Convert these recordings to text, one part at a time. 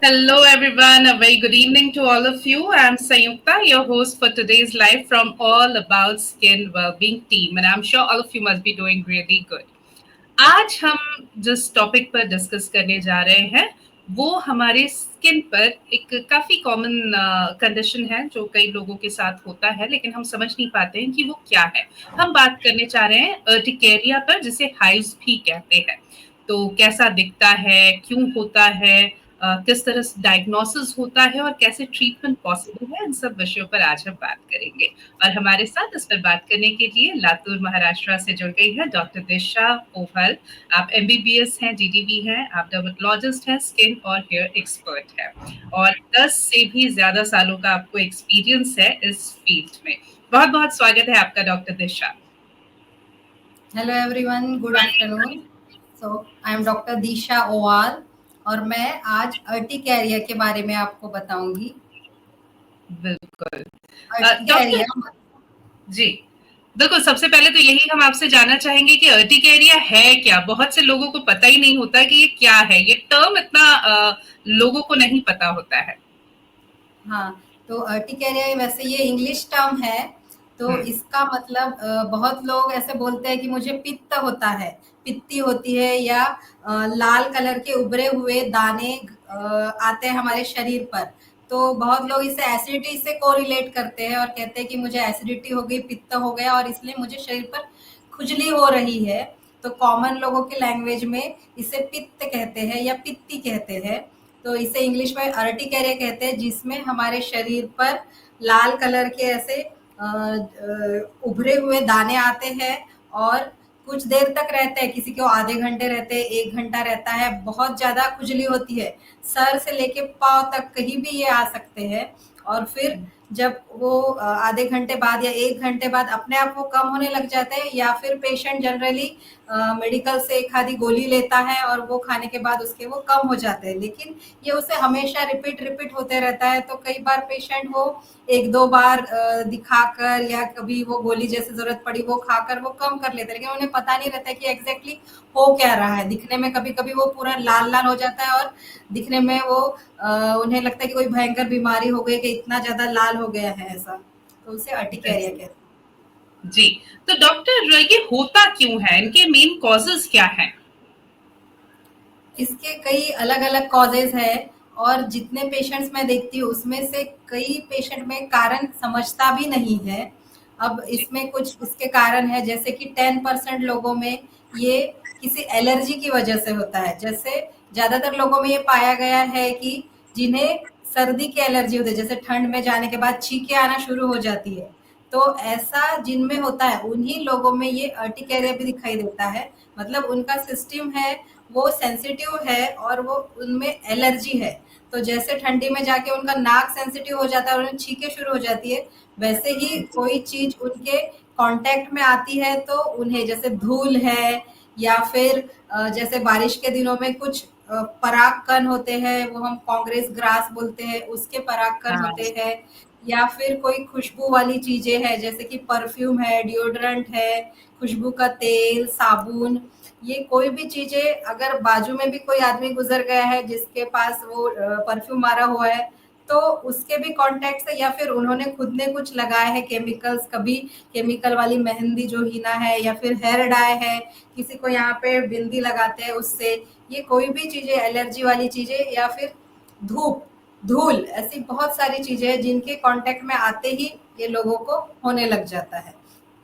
Hello, everyone. A very good evening to all of you. I'm Sayukta, your host for today's live from All About Skin Wellbeing team, and I'm sure all of you must be doing really good. आज हम जिस topic पर discuss करने जा रहे हैं वो हमारे स्किन पर एक काफी कॉमन कंडीशन है जो कई लोगों के साथ होता है लेकिन हम समझ नहीं पाते हैं कि वो क्या है। हम बात करने चाह रहे हैं अर्टिकेरिया पर जिसे हाइव्स भी कहते हैं। तो कैसा दिखता है, क्यों होता है, किस तरह से डायग्नोसिस होता है और कैसे ट्रीटमेंट पॉसिबल है, इन सब विषयों पर आज हम बात करेंगे। और हमारे साथ इस पर बात करने के लिए लातूर महाराष्ट्र से जुड़ गई है डॉक्टर दिशा ओहल। आप एमबीबीएस हैं, डीडीबी हैं, आप डर्मेटोलॉजिस्ट हैं, स्किन और हेयर एक्सपर्ट हैं और 10 से भी ज्यादा सालों का आपको एक्सपीरियंस है इस फील्ड में। बहुत बहुत स्वागत है आपका doctor Disha. Hello everyone, good afternoon. I am doctor Disha Owal और मैं आज अर्टिकेरिया के बारे में आपको बताऊंगी। बिल्कुल। अर्टिकेरिया जी बिल्कुल, सबसे पहले तो यही हम आपसे जानना चाहेंगे कि अर्टिकेरिया है क्या। बहुत से लोगों को पता ही नहीं होता कि ये क्या है, ये टर्म इतना लोगों को नहीं पता होता है। हाँ, तो अर्टिकेरिया वैसे ये इंग्लिश टर्म है। तो इसका मतलब बहुत लोग ऐसे बोलते हैं कि मुझे पित्त होता है, पित्ती होती है या लाल कलर के उभरे हुए दाने आते हैं हमारे शरीर पर। तो बहुत लोग इसे एसिडिटी से कोरिलेट करते हैं और कहते हैं कि मुझे एसिडिटी हो गई, पित्त हो गया और इसलिए मुझे शरीर पर खुजली हो रही है। तो कॉमन लोगों की लैंग्वेज में इसे पित्त कहते हैं या पित्ती कहते हैं। तो इसे इंग्लिश में अर्टिकेरिया कहते हैं, जिसमें हमारे शरीर पर लाल कलर के ऐसे उभरे हुए दाने आते हैं और कुछ देर तक रहते हैं। किसी को आधे घंटे रहते हैं, 1 घंटा रहता है। बहुत ज्यादा खुजली होती है, सर से लेके पांव तक कहीं भी ये आ सकते हैं। और फिर जब वो आधे घंटे बाद या 1 घंटे बाद अपने आप वो कम होने लग जाते हैं या फिर पेशेंट जनरली मेडिकल से एक आधी गोली लेता है और वो खाने के बाद उसके वो कम हो जाते हैं। लेकिन ये उसे हमेशा रिपीट रिपीट होते रहता है। तो कई बार पेशेंट वो 1-2 बार दिखाकर या कभी वो गोली जैसे जरूरत पड़ी वो खाकर वो कम कर लेते हैं, लेकिन उन्हें पता नहीं रहता है कि एग्जैक्टली हो क्या रहा है। दिखने में कभी कभी वो पूरा लाल लाल हो जाता है और दिखने में वो उन्हें लगता है कि कोई भयंकर बीमारी हो गई, कि इतना ज्यादा लाल हो गया है ऐसा। तो उसे अर्टिकेरिया कहते हैं। जी, तो डॉक्टर ये होता क्यों है, इनके मेन कॉजेज क्या हैं? इसके कई अलग अलग कॉजेज है और जितने पेशेंट्स मैं देखती हूँ उसमें से कई पेशेंट में कारण समझता भी नहीं है। अब इसमें कुछ इसके कारण है, जैसे कि 10% लोगों में ये किसी एलर्जी की वजह से होता है। जैसे ज्यादातर लोगों में ये पाया गया है कि जिन्हें सर्दी की एलर्जी होती है, जैसे ठंड में जाने के बाद छींके आना शुरू हो जाती है। तो ऐसा जिनमें होता है उन्हीं लोगों में ये अर्टिकेरिया भी दिखाई देता है। मतलब उनका सिस्टम है वो सेंसिटिव है और वो उनमें एलर्जी है। तो जैसे ठंडी में जाके उनका नाक सेंसिटिव हो जाता है और उन्हें छींके शुरू हो जाती है, वैसे ही कोई चीज उनके कांटेक्ट में आती है तो उन्हें, जैसे धूल है या फिर जैसे बारिश के दिनों में कुछ पराग कण होते हैं, वो हम कांग्रेस ग्रास बोलते हैं, उसके पराग कण होते हैं। या फिर कोई खुशबू वाली चीजें हैं, जैसे कि परफ्यूम है, डिओड्रेंट है, खुशबू का तेल, साबुन, ये कोई भी चीजें अगर बाजू में भी कोई आदमी गुजर गया है जिसके पास वो परफ्यूम मारा हुआ है तो उसके भी कॉन्टेक्ट से, या फिर उन्होंने खुद ने कुछ लगाया है केमिकल्स, कभी केमिकल वाली मेहंदी जो हीना है या फिर हेयर डाई है, किसी को यहाँ पे बिंदी लगाते हैं उससे, ये कोई भी चीजें एलर्जी वाली चीजें या फिर धूप, धूल, ऐसी बहुत सारी चीजें हैं जिनके कांटेक्ट में आते ही ये लोगों को होने लग जाता है।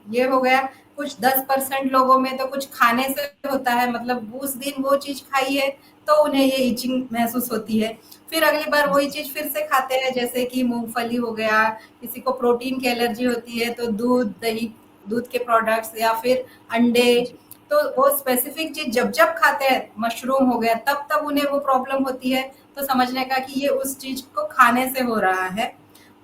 ये हो गया। कुछ 10% लोगों में तो कुछ खाने से होता है, मतलब उस दिन वो चीज खाई है तो उन्हें ये इचिंग महसूस होती है। फिर अगली बार वही चीज फिर से खाते हैं, जैसे कि मूंगफली हो गया, किसी को प्रोटीन की एलर्जी होती है तो दूध, दही, दूध के प्रोडक्ट्स या फिर अंडे। तो वो स्पेसिफिक चीज जब जब खाते हैं, मशरूम हो गया, तब तब उन्हें वो प्रॉब्लम होती है। तो समझने का कि ये उस चीज को खाने से हो रहा है।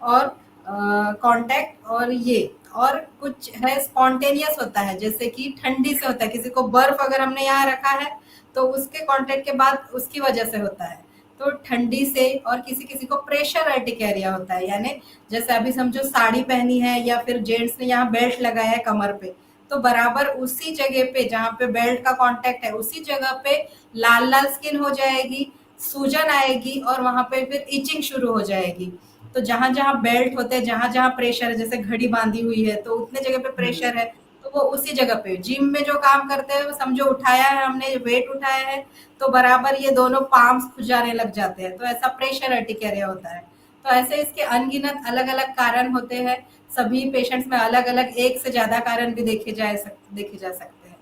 और कांटेक्ट और ये और कुछ है स्पॉन्टेनियस होता है, जैसे कि ठंडी से होता है, किसी को बर्फ अगर हमने यहाँ रखा है तो उसके कांटेक्ट के बाद उसकी वजह से होता है। तो ठंडी से, और किसी किसी को प्रेशर अर्टिकेरिया होता है, यानी जैसे अभी समझो साड़ी पहनी है या फिर जेंट्स ने यहाँ बेल्ट लगाया है कमर पे, तो बराबर उसी जगह पे जहाँ पे बेल्ट का कांटेक्ट है उसी जगह पे लाल लाल स्किन हो जाएगी, सूजन आएगी और वहाँ पे फिर इचिंग शुरू हो जाएगी। तो जहाँ-जहाँ बेल्ट होते हैं, जहाँ-जहाँ प्रेशर है, जैसे घड़ी बाँधी हुई है, तो उतने जगह पे हुँ। प्रेशर है, तो वो उसी जगह पे जिम में जो काम करते हैं, वो समझो उठाया है हमने, वेट उठाया है, तो बराबर ये दोनों पाम्स खुजाने लग जाते हैं, तो ऐसा प्रेशर अर्टिकेरिया होता है। तो ऐसे इसके अनगिनत अलग-अलग कारण होते हैं। सभी पेशेंट्स में अलग-अलग एक से ज़्यादा कारण भी देखे जा सकते हैं।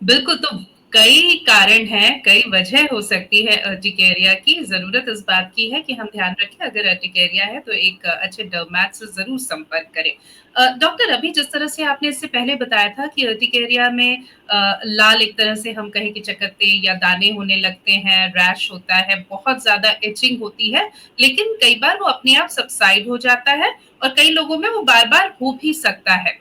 बिल्कुल, तो कई कारण हैं, कई वजह हो सकती है अर्टिकेरिया की। ज़रूरत इस बात की है कि हम ध्यान रखें, अगर अर्टिकेरिया है तो एक अच्छे डर्मैट से ज़रूर संपर्क करें। डॉक्टर, अभी जिस तरह से आपने इससे पहले बताया था कि अर्टिकेरिया में लाल, एक तरह से हम कहें कि चकत्ते या दाने होने लगते हैं, रैश होता है, बहुत ज़्यादा इचिंग होती है, लेकिन कई बार वो अपने आप सबसाइड हो जाता है और कई लोगों में वो बार-बार हो भी सकता है।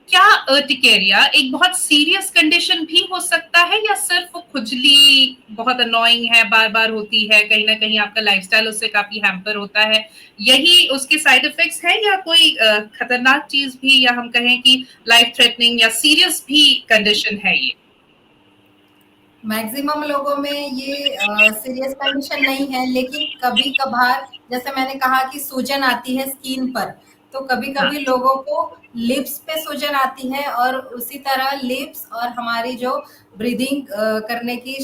क्या अर्टिकेरिया एक बहुत सीरियस कंडीशन भी हो सकता है, या सिर्फ खुजली बहुत अनोइंग है, बार-बार होती है, कहीं न कहीं आपका लाइफ़स्टाइल उससे काफ़ी हैम्पर होता है, यही उसके साइड इफ़ेक्ट्स हैं, या कोई खतरनाक चीज़ भी, या हम कहें कि लाइफ़ थ्रेटनिंग या सीरियस भी कंडीशन है ये? मैक्सिमम लोगों में ये सीरियस कंडीशन नहीं है, लेकिन कभी-कभार जैसे मैंने कहा कि सूजन आती है स्किन पर, तो हाँ। कभी-कभी लोगों को लिप्स पे सूजन आती है और उसी तरह लिप्स और हमारी जो ब्रीदिंग करने की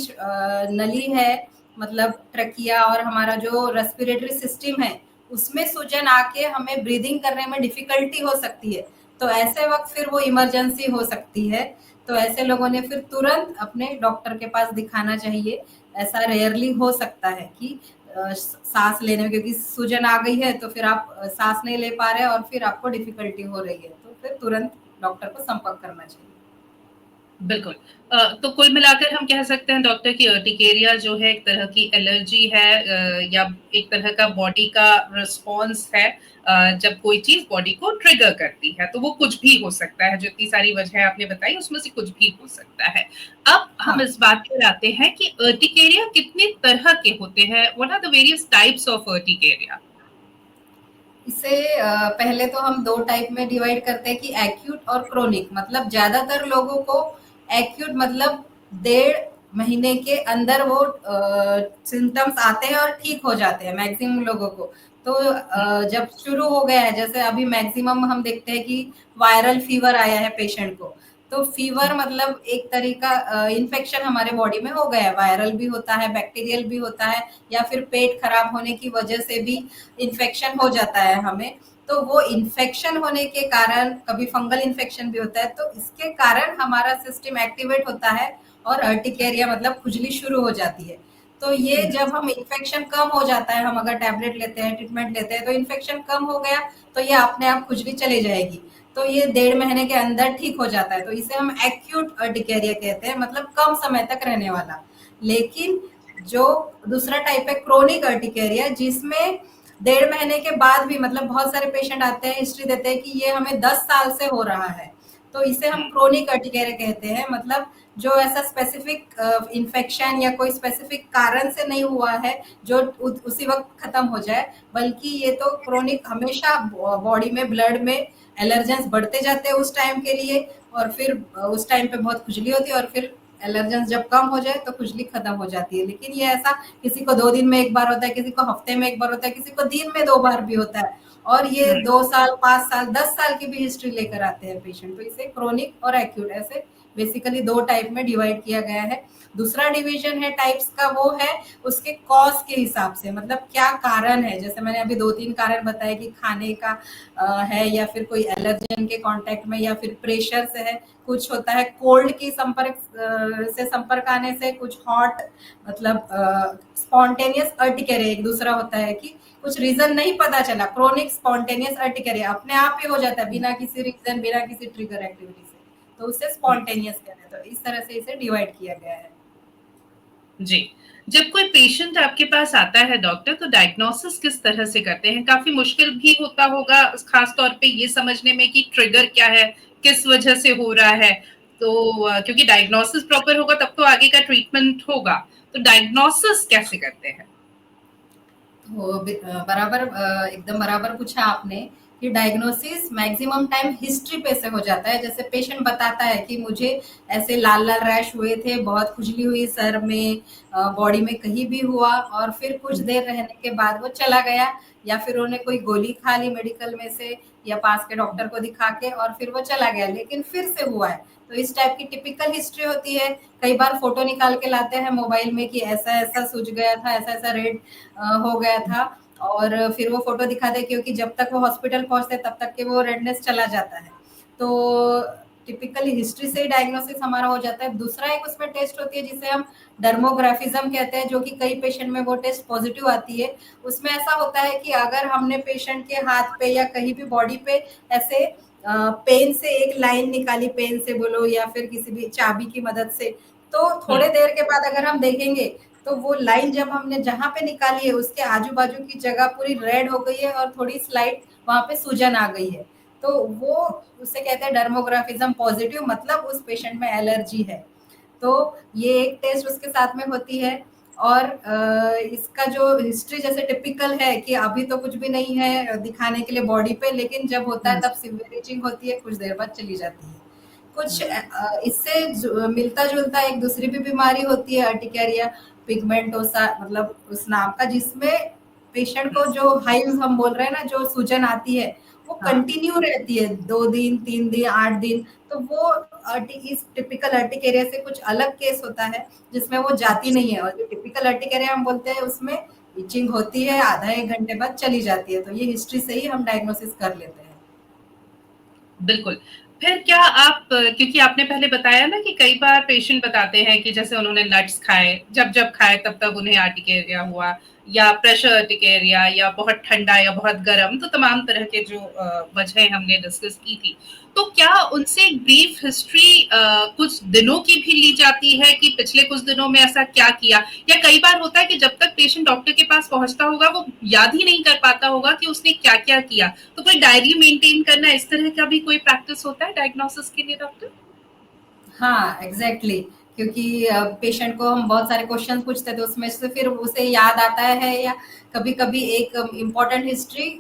नली है, मतलब ट्रकिया और हमारा जो रेस्पिरेटरी सिस्टम है, उसमें सूजन आके हमें ब्रीदिंग करने में डिफ़िकल्टी हो सकती है। तो ऐसे वक़्त फिर वो इमरजेंसी हो सकती है। तो ऐसे लोगों ने फिर तुरंत अपने डॉक्टर के पास दिखाना चाहिए। ऐसा रेयरली हो सकता है कि सांस लेने में, क्योंकि सूजन आ गई है तो फिर आप सांस नहीं ले पा रहे हैं और फिर आपको डिफिकल्टी हो रही है, तो फिर तुरंत डॉक्टर को संपर्क करना चाहिए। बिल्कुल। तो कुल मिलाकर हम कह सकते हैं डॉक्टर कि अर्टिकेरिया जो है एक तरह की एलर्जी है, या एक तरह का बॉडी का रिस्पॉन्स है, जब कोई चीज़ बॉडी को ट्रिगर करती है, तो वो कुछ भी हो सकता है, जो इतनी सारी वजह आपने बताई उसमें से कुछ भी हो सकता है। अब हम हाँ, इस बात पर आते हैं कि अर्टिकेरिया कितने तरह के होते हैं? What are the various types of urticaria? इसे पहले तो हम 2 टाइप में डिवाइड करते हैं कि एक्यूट और क्रोनिक। मतलब ज़्यादातर लोगों को एक्यूट मतलब डेढ़ महीने के अंदर वो सिम्पटम्स आते हैं और ठीक हो जाते हैं मैक्सिमम लोगों को। तो जब शुरू हो गया है, जैसे अभी मैक्सिमम हम देखते हैं कि वायरल फीवर आया है पेशेंट को, तो फीवर मतलब एक तरीका इन्फेक्शन हमारे बॉडी में हो गया है। वायरल भी होता है, बैक्टीरियल भी होता है, या फिर पेट खराब होने की वजह से भी इन्फेक्शन हो जाता है हमें। तो वो इन्फेक्शन होने के कारण कभी फंगल इन्फेक्शन भी होता है, तो इसके कारण हमारा सिस्टम एक्टिवेट होता है और अर्टिकेरिया मतलब खुजली शुरू हो जाती है। तो ये हुँ। जब हम इन्फेक्शन कम हो जाता है, हम अगर टैबलेट लेते हैं, ट्रीटमेंट लेते हैं, तो इन्फेक्शन कम हो गया, तो ये अपने आप खुजली चली जाएगी। तो ये डेढ़ महीने के अंदर ठीक हो जाता है, तो इसे हम एक्यूट अर्टिकेरिया कहते हैं, मतलब कम समय तक रहने वाला। लेकिन जो दूसरा टाइप है क्रोनिक अर्टिकेरिया, जिसमें डेढ़ महीने के बाद भी मतलब बहुत सारे पेशेंट आते हैं, हिस्ट्री देते हैं कि ये हमें 10 साल से हो रहा है, तो इसे हम क्रोनिक अर्टिकेरिया कहते हैं। मतलब जो ऐसा स्पेसिफिक इन्फेक्शन या कोई स्पेसिफिक कारण से नहीं हुआ है जो उसी वक्त खत्म हो जाए, बल्कि ये तो क्रोनिक हमेशा बॉडी में ब्लड में एलर्जेंस बढ़ते जाते हैं उस टाइम के लिए, और फिर उस टाइम पे बहुत खुजली होती है और फिर एलर्जेंस जब कम हो जाए तो खुजली खत्म हो जाती है। लेकिन ये ऐसा किसी को 2 दिन में एक बार होता है, किसी को हफ्ते में एक बार होता है, किसी को दिन में 2 बार भी होता है, और ये हुँ। 2 साल, 5 साल, 10 साल की भी हिस्ट्री लेकर आते हैं पेशेंट। तो इसे क्रोनिक और एक्यूट ऐसे बेसिकली 2 टाइप में डिवाइड किया गया है। दूसरा डिवीजन है टाइप्स का, वो है उसके कॉज के हिसाब से, मतलब क्या कारण है। जैसे मैंने अभी 2-3 कारण बताए कि खाने का है, या फिर कोई एलर्जन के कांटेक्ट में, या फिर प्रेशर से है, कुछ होता है कोल्ड की संपर्क से संपर्क आने से, कुछ हॉट मतलब स्पॉन्टेनियस अर्टिकेरिया एक दूसरा होता है कि कुछ रीजन नहीं पता चला, क्रोनिक स्पॉन्टेनियस अर्टिकेरिया अपने आप ही हो जाता है बिना किसी रीजन, बिना किसी ट्रिगर एक्टिविटी से, तो उसे हुँ। स्पॉन्टेनियस कहते हैं। तो इस तरह से इसे डिवाइड किया गया है। जी। जब कोई पेशेंट आपके पास आता है डॉक्टर, तो डायग्नोसिस किस तरह से करते हैं? काफ़ी मुश्किल भी होता होगा ख़ास तौर पे ये समझने में कि ट्रिगर क्या है, किस वजह से हो रहा है। तो क्योंकि डायग्नोसिस प्रॉपर होगा तब तो आगे का ट्रीटमेंट होगा। तो डायग्नोसिस कैसे करते हैं? बराबर एकदम बराबर पूछा आपने कि डायग्नोसिस मैक्सिमम टाइम हिस्ट्री पे से हो जाता है। जैसे पेशेंट बताता है कि मुझे ऐसे लाल लाल रैश हुए थे, बहुत खुजली हुई सर में, बॉडी में कहीं भी हुआ, और फिर कुछ देर रहने के बाद वो चला गया, या फिर उन्होंने कोई गोली खा ली मेडिकल में से या पास के डॉक्टर को दिखा के, और फिर वो चला गया, लेकिन फिर से हुआ है। तो इस टाइप की टिपिकल हिस्ट्री होती है। कई बार फोटो निकाल के लाते हैं मोबाइल में कि ऐसा ऐसा सूज गया था, ऐसा ऐसा रेड हो गया था, और फिर वो फोटो दिखाते हैं, क्योंकि जब तक वो हॉस्पिटल पहुंचते तब तक के वो रेडनेस चला जाता है। तो टिपिकली हिस्ट्री से ही डायग्नोसिस हमारा हो जाता है। दूसरा एक उसमें टेस्ट होती है जिसे हम डर्मोग्राफिज्म कहते हैं, जो कि कई पेशेंट में वो टेस्ट पॉजिटिव आती है। उसमें ऐसा होता है कि अगर हमने पेशेंट के हाथ पे या कहीं भी बॉडी पे ऐसे पेन से एक लाइन निकाली, पेन से बोलो या फिर किसी भी चाबी की मदद से, तो थोड़े देर के बाद अगर हम देखेंगे तो वो लाइन जब हमने जहां पे निकाली है उसके आजू बाजू की जगह पूरी रेड हो गई है और थोड़ी स्लाइट वहां पे सूजन आ गई है। तो वो उसे कहते हैं डर्मोग्राफिज्म पॉजिटिव, मतलब उस पेशेंट में एलर्जी है। तो ये एक टेस्ट उसके साथ में होती है। और इसका जो हिस्ट्री जैसे टिपिकल है कि अभी तो कुछ भी नहीं है दिखाने के लिए बॉडी पे, लेकिन जब होता है तब सीवियर इचिंग होती है, कुछ देर बाद चली जाती है। कुछ इससे मिलता जुलता एक दूसरी भी बीमारी होती है, अर्टिकेरिया पिगमेंटोसा, मतलब उस नाम का, जिसमें पेशेंट को जो हाइव्स हम बोल रहे हैं ना, जो सूजन आती है, वो हाँ, कंटिन्यू रहती है, 2 दिन 3 दिन 8 दिन। तो वो इस टिपिकल अर्टिकेरिया से कुछ अलग केस होता है जिसमें वो जाती नहीं है, और जो टिपिकल अर्टिकेरिया हम बोलते हैं उसमें इचिंग होती है, आधा 1 घंटे बाद चली जाती है। तो ये हिस्ट्री से ही हम डायग्नोसिस कर लेते हैं। बिल्कुल। फिर क्या आप, क्योंकि आपने पहले बताया ना कि कई बार पेशेंट बताते हैं कि जैसे उन्होंने नट्स खाए, जब खाए तब उन्हें आर्टिकेरिया हुआ, या प्रेशर आर्टिकेरिया, या बहुत ठंडा या बहुत गर्म, तो तमाम तरह के जो वजह हमने डिस्कस की थी। तो क्या उनसे ब्रीफ हिस्ट्री कुछ दिनों की भी ली जाती है कि पिछले कुछ दिनों में ऐसा क्या किया, या कई बार होता है कि जब तक पेशेंट डॉक्टर के पास पहुंचता होगा वो याद ही नहीं कर पाता होगा कि उसने क्या क्या किया, तो कोई डायरी मेंटेन करना, इस तरह का भी कोई प्रैक्टिस होता है डायग्नोसिस के लिए डॉक्टर? हाँ, एग्ज़ैक्टली, क्योंकि पेशेंट को हम बहुत सारे क्वेश्चन पूछते हैं, तो उसमें से फिर उसे याद आता है, या कभी-कभी एक इम्पोर्टेंट हिस्ट्री,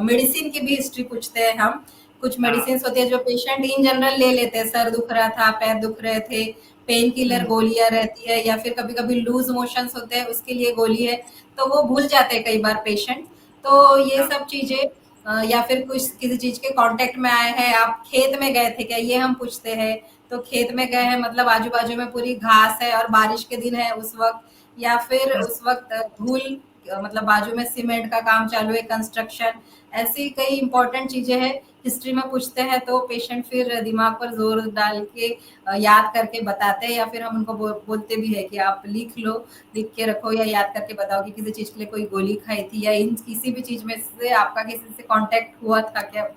मेडिसिन की भी हिस्ट्री पूछते हैं हम। कुछ हाँ। मेडिसिन्स होती है जो पेशेंट इन जनरल ले लेते हैं, सर दुख रहा था, पैर दुख रहे थे, पेन किलर गोलियाँ रहती है, या फिर कभी-कभी लूज़ मोशंस होते हैं, उसके लिए गोली है, तो वो भूल जाते हैं कई बार पेशेंट। तो ये हाँ। सब चीज़ें, या फिर कुछ किसी चीज़ के कॉन्टैक्ट में आए हैं, आप खेत में गए थे क्या? ये हम पूछते हैं। तो खेत में गए हैं मतलब आजू-बाजू में पूरी घास है और बारिश के दिन है उस वक़्त, या फिर हाँ। उस वक़्त धूल, मतलब बाजू में सीमेंट का काम चालू है, कंस्ट्रक्शन, ऐसी कई इम्पोर्टेंट चीज़ें हैं, हिस्ट्री में पूछते हैं, तो पेशेंट फिर दिमाग पर ज़ोर डाल के याद करके बताते हैं, या फिर हम उनको बोलते भी हैं कि आप लिख लो, लिख के रखो या याद करके बताओ कि किसी चीज़ के लिए कोई गोली खाई थी, या इन किसी भी चीज़ में से आपका किसी से कॉन्टैक्ट हुआ था क्या?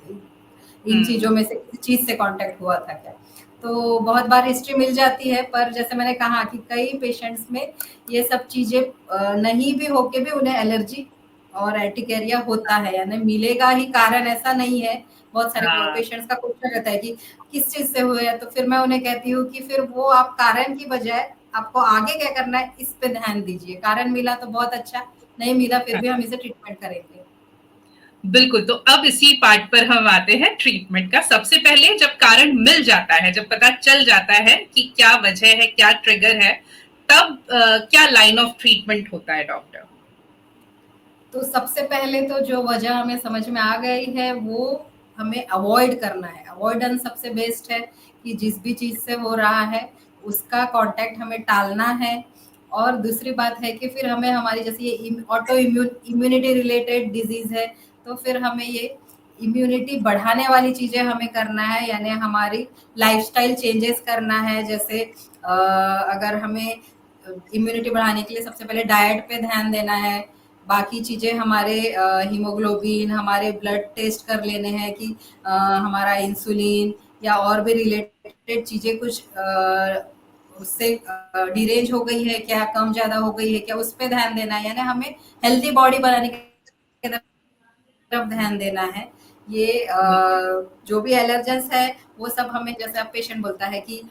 इन चीज़ों में से किसी चीज़ से कॉन्टैक्ट हुआ था क्या? तो बहुत बार हिस्ट्री मिल जाती है, पर जैसे मैंने कहा कि कई पेशेंट्स में ये सब चीज़ें नहीं भी होके भी उन्हें एलर्जी और अर्टिकेरिया होता है, यानी मिलेगा ही कारण, ऐसा नहीं है। बहुत सारे हाँ। पेशेंट्स का क्वेश्चन रहता है कि किस चीज़ से हुए हैं, तो फिर मैं उन्हें कहती हूँ कि फिर वो आप कारण की बजाय आपको आगे क्या करना है, इस पे ध्यान दीजिए। कारण मिला तो बहुत अच्छा, नहीं मिला फिर भी हम इसे ट्रीटमेंट करेंगे। बिल्कुल, तो अब इसी पार्ट पर हम आते हैं ट्रीटमेंट का। सबसे पहले जब कारण मिल जाता है, जब पता चल जाता है कि क्या वजह है, क्या ट्रिगर है, तब क्या लाइन ऑफ ट्रीटमेंट होता है डॉक्टर? तो सबसे पहले तो जो वजह हमें समझ में आ गई है वो हमें अवॉइड करना है। अवॉइडेंस सबसे बेस्ट है कि जिस भी चीज़ से हो रहा है उसका कांटेक्ट हमें टालना है। और दूसरी बात है कि फिर हमें हमारी जैसे ये ऑटो इम्यूनिटी रिलेटेड डिजीज़ है, तो फिर हमें ये इम्यूनिटी बढ़ाने वाली चीज़ें हमें करना है, यानी हमारी लाइफ़स्टाइल चेंजेस करना है। जैसे अगर हमें इम्यूनिटी बढ़ाने के लिए सबसे पहले डाइट पे ध्यान देना है। बाकी चीज़ें हमारे हीमोग्लोबिन, हमारे ब्लड टेस्ट कर लेने हैं कि हमारा इंसुलिन या और भी रिलेटेड चीज़ें कुछ उससे डिरेंज हो गई है क्या, कम ज़्यादा हो गई है क्या, उस पे ध्यान देना है। यानी हमें हेल्दी बॉडी बनाने की तरफ ध्यान देना है। ये बिल्कुल। जो भी एलर्जेंस है वो सब हमें, जैसे अब पेशेंट बोलता है कि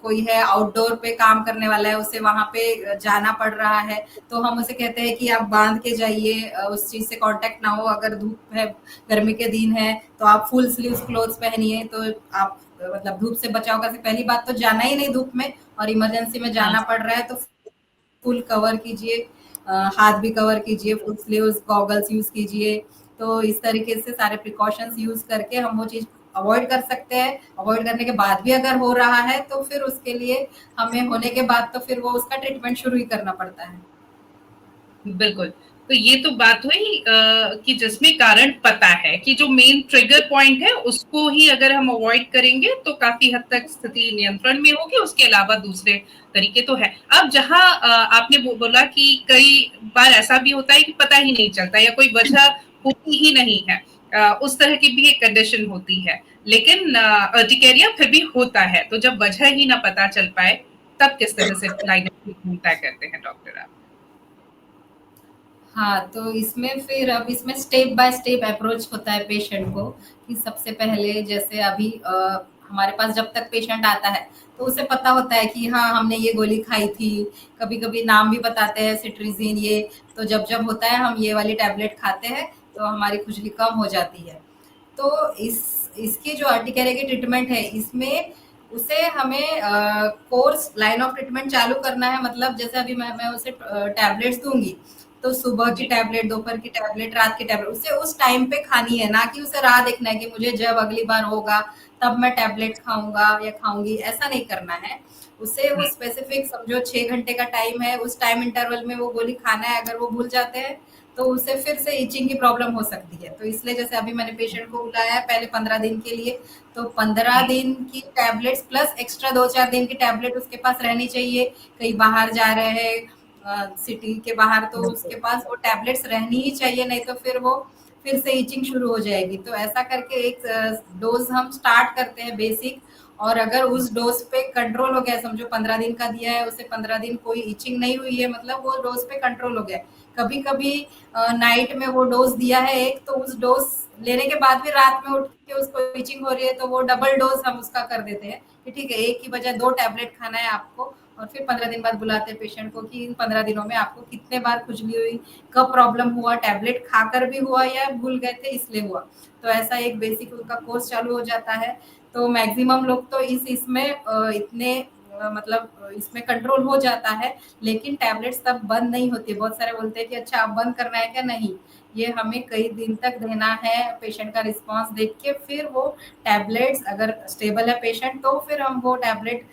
कोई है आउटडोर पे काम करने वाला है, उसे वहां पे जाना पड़ रहा है, तो हम उसे कहते हैं कि आप बांध के जाइए, उस चीज से कांटेक्ट ना हो। अगर धूप है, गर्मी के दिन है, तो आप फुल स्लीव्स क्लोथ्स पहनिए, तो आप मतलब धूप से बचाव कर सकते। पहली बात तो जाना ही नहीं धूप में, और इमरजेंसी में हाँ। जाना पड़ रहा है तो फुल कवर कीजिए, हाथ भी कवर कीजिए, फुल स्लीव्स, गॉगल्स यूज कीजिए। तो इस तरीके से सारे प्रिकॉशंस यूज करके हम वो चीज अवॉइड कर सकते हैं। अवॉइड करने के बाद भी अगर हो रहा है तो फिर उसके लिए हमें होने के बाद तो फिर वो उसका ट्रीटमेंट शुरू ही करना पड़ता है। बिल्कुल। तो ये तो बात हुई कि जिसमें कारण पता है कि जो मेन ट्रिगर पॉइंट है उसको ही अगर हम अवॉइड करेंगे तो काफी हद तक स्थिति नियंत्रण में होगी, उसके अलावा दूसरे तरीके तो है। अब जहाँ आपने बोला कि कई बार ऐसा भी होता है कि पता ही नहीं चलता या कोई वजह होती ही नहीं है, उस तरह की भी एक कंडीशन होती है, लेकिन अर्टिकेरिया फिर भी होता है, तो जब वजह ही ना पता चल पाए तब किस तरह से लाइन ऑफ ट्रीटमेंट तय करते हैं डॉक्टर आप? हाँ, तो इसमें फिर अब इसमें स्टेप बाय स्टेप अप्रोच होता है पेशेंट को, कि सबसे पहले जैसे अभी हमारे पास जब तक पेशेंट आता है तो उसे पता होता है कि हाँ हमने ये गोली खाई थी। कभी कभी नाम भी बताते हैं, सिट्रीजिन ये। तो जब जब होता है हम ये वाली टैबलेट खाते हैं तो हमारी खुजली कम हो जाती है। तो इसकी जो अर्टिकेरिया की ट्रीटमेंट है, इसमें उसे हमें कोर्स लाइन ऑफ ट्रीटमेंट चालू करना है। मतलब जैसे अभी मैं उसे टैबलेट्स दूंगी, तो सुबह की जी। टैबलेट, दोपहर की टैबलेट, रात की टैबलेट उसे उस टाइम पे खानी है, ना कि उसे राह देखना है कि मुझे जब अगली बार होगा तब मैं टैबलेट खाऊंगा या खाऊंगी, ऐसा नहीं करना है। उसे वो हुँ। स्पेसिफिक समझो 6 घंटे का टाइम है, उस टाइम इंटरवल में वो गोली खाना है। अगर वो भूल जाते हैं तो उससे फिर से इचिंग की प्रॉब्लम हो सकती है। तो इसलिए जैसे अभी मैंने पेशेंट को बुलाया है पहले 15 दिन के लिए, तो 15 दिन की टैबलेट्स प्लस एक्स्ट्रा 2-4 दिन की टैबलेट उसके पास रहनी चाहिए। कहीं बाहर जा रहे हैं सिटी के बाहर, तो बिल्कुल। उसके पास वो टैबलेट्स रहनी ही चाहिए, नहीं तो फिर वो फिर से इचिंग शुरू हो जाएगी। तो ऐसा करके एक डोज हम स्टार्ट करते हैं बेसिक, और अगर उस डोज पे कंट्रोल हो गया, समझो 15 दिन का दिया है उसे, 15 दिन कोई इचिंग नहीं हुई है, मतलब वो डोज पे कंट्रोल हो गया। कभी कभी नाइट में वो डोज दिया है एक, तो उस डोज लेने के बाद भी रात में उठ के उसको इचिंग हो रही है, तो वो डबल डोज हम उसका कर देते हैं कि ठीक है, एक की बजाय 2 टैबलेट खाना है आपको। और फिर 15 दिन बाद बुलाते हैं पेशेंट को कि इन 15 दिनों में आपको कितने बार खुजली हुई, कब प्रॉब्लम हुआ, टैबलेट खाकर भी हुआ या भूल गए थे इसलिए हुआ। तो ऐसा एक बेसिक उनका कोर्स चालू हो जाता है। तो मैक्सिमम लोग तो इसमें इतने मतलब इसमें कंट्रोल हो जाता है। लेकिन टैबलेट्स तब बंद नहीं होती। बहुत सारे बोलते हैं कि अच्छा अब बंद करना है क्या? नहीं, ये हमें कई दिन तक देना है। पेशेंट का रिस्पॉन्स देख के फिर वो टैबलेट्स, अगर स्टेबल है पेशेंट तो फिर हम वो टैबलेट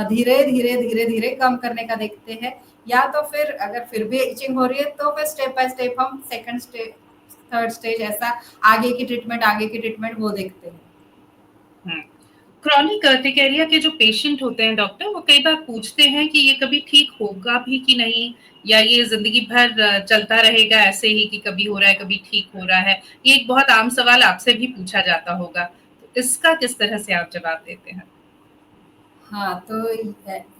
धीरे धीरे धीरे धीरे कम करने का देखते हैं। या तो फिर अगर फिर भी इचिंग हो रही है तो फिर स्टेप बाय स्टेप हम सेकंड स्टेज, थर्ड स्टेज, ऐसा आगे की ट्रीटमेंट वो देखते हैं। हुँ। क्रॉनिक अर्टिकेरिया के जो पेशेंट होते हैं डॉक्टर, वो कई बार पूछते हैं कि ये कभी ठीक होगा भी कि नहीं, या ये ज़िंदगी भर चलता रहेगा ऐसे ही कि कभी हो रहा है, कभी ठीक हो रहा है? ये एक बहुत आम सवाल आपसे भी पूछा जाता होगा। तो इसका किस तरह से आप जवाब देते हैं? हाँ, तो